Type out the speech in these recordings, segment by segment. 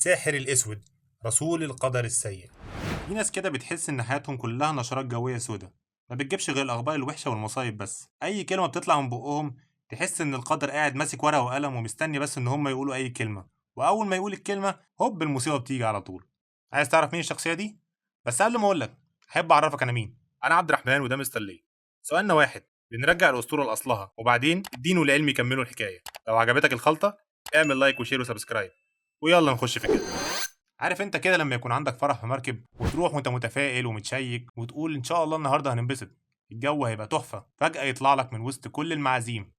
الساحر الأسود، رسول القدر السيء. في ناس كده بتحس إن حياتهم كلها نشرات جوية سودا، ما بتجيبش غير الأخبار الوحشة والمصايب بس. أي كلمة بتطلع من بقهم تحس إن القدر قاعد ماسك ورقة وقلم ومستني بس إن هم يقولوا أي كلمة، وأول ما يقول الكلمة هوب المصيبة بتيجي على طول. عايز تعرف مين الشخصية دي؟ بس قبل ما أقولك أحب أعرفك أنا مين. أنا عبد الرحمن وده مستر ليه. سؤالنا واحد، بنرجع الأسطورة لأصلها وبعدين الدين والعلم يكملوا الحكاية. لو عجبتك الخلطة اعمل لايك وشير وسبسكرايب، ويلا نخش في كده. عارف انت كده لما يكون عندك فرح في مركب وتروح وانت متفائل ومتشيك وتقول ان شاء الله النهارده هننبسط، الجو هيبقى تحفه، فجأة يطلع لك من وسط كل المعازيم: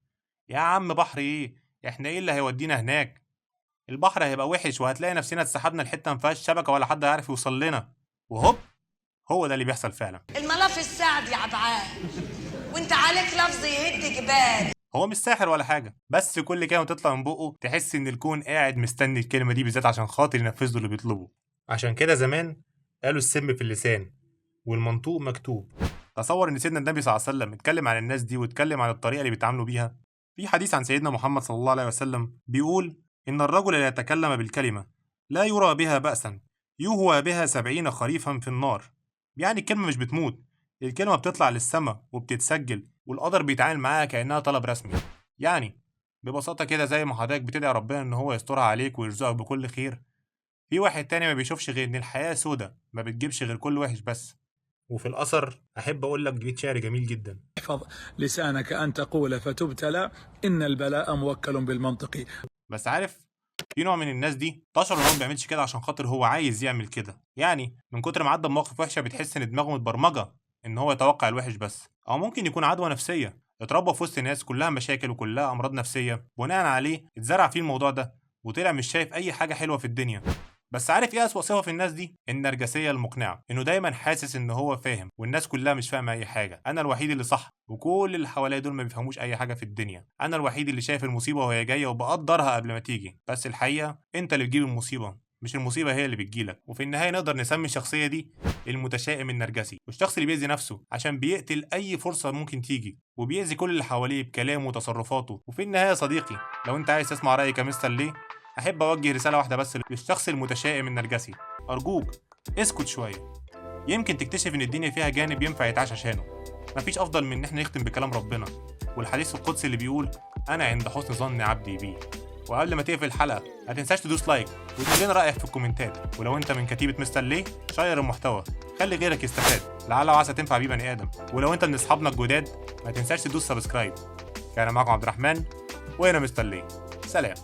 يا عم بحر ايه؟ احنا ايه اللي هيودينا هناك؟ البحر هيبقى وحش وهتلاقي نفسنا اتسحبنا لحته ما فيهاش شبكه ولا حد عارف يوصل لنا. وهوب، هو ده اللي بيحصل فعلا. الملف السعد يا عبعال، وانت عليك لفظ يهد جبال. هو مش ساحر ولا حاجه، بس كل كلمه تطلع من بقه تحس ان الكون قاعد مستني الكلمه دي بالذات عشان خاطر ينفذ له اللي بيطلبه. عشان كده زمان قالوا السم في اللسان والمنطوق مكتوب. تصور ان سيدنا النبي صلى الله عليه وسلم اتكلم عن الناس دي واتكلم عن الطريقه اللي بيتعاملوا بيها. في حديث عن سيدنا محمد صلى الله عليه وسلم بيقول ان الرجل لا يتكلم بالكلمه لا يرى بها بأسا يهوى بها 70 خريفا في النار. يعني الكلمه مش بتموت، الكلمه بتطلع للسما وبتتسجل والقدر بيتعامل معاها كأنها طلب رسمي. يعني ببساطه كده زي ما حضرتك بتدعي ربنا ان هو يسترها عليك ويرزقك بكل خير، في واحد تاني ما بيشوفش غير ان الحياه سودة ما بتجيبش غير كل وحش بس. وفي الأثر أحب أقول لك بيت شعر جميل جدا: احفظ لسانك أن تقول فتبتلى إن البلاء موكل بالمنطق. بس عارف، في نوع من الناس دي تشعر ان هو ما بيعملش كده عشان خاطر هو عايز يعمل كده، يعني من كتر ما عدى بمواقف وحشه بتحس ان دماغه متبرمجه ان هو يتوقع الوحش بس. او ممكن يكون عدوى نفسيه، اتربى في وسط ناس كلها مشاكل وكلها امراض نفسيه، بناء عليه اتزرع فيه الموضوع ده وطلع مش شايف اي حاجه حلوه في الدنيا. بس عارف ايه اسوأ صفه في الناس دي؟ النرجسيه المقنعه، انه دايما حاسس ان هو فاهم والناس كلها مش فاهمه اي حاجه. انا الوحيد اللي صح وكل اللي حواليا دول ما بيفهموش اي حاجه في الدنيا. انا الوحيد اللي شايف المصيبه وهي جايه وبقدرها قبل ما تيجي، بس الحقيقه انت اللي بتجيب المصيبه مش المصيبه هي اللي بتجيلك. وفي النهايه نقدر نسمي الشخصيه دي المتشائم النرجسي، والشخص اللي بيأذي نفسه عشان بيقتل اي فرصه ممكن تيجي وبيأذي كل اللي حواليه بكلامه وتصرفاته. وفي النهايه يا صديقي، لو انت عايز تسمع رايي كمستر ليه، احب اوجه رساله واحده بس للشخص المتشائم النرجسي: ارجوك اسكت شويه، يمكن تكتشف ان الدنيا فيها جانب ينفع يتعاش عشانه. مفيش افضل من ان احنا نختم بكلام ربنا والحديث القدسي اللي بيقول: انا عند حسن ظن عبدي بي. وقبل ما تقفل الحلقه ما تنساش تدوس لايك وتقول لنا رايك في الكومنتات، ولو انت من كتيبه مستر ليه شير المحتوى، خلي غيرك يستفاد، لعل وعسى تنفع بيه بني ادم. ولو انت من اصحابنا الجداد ما تنساش تدوس سبسكرايب. كان معاكم عبد الرحمن وهنا مستر ليه. سلام.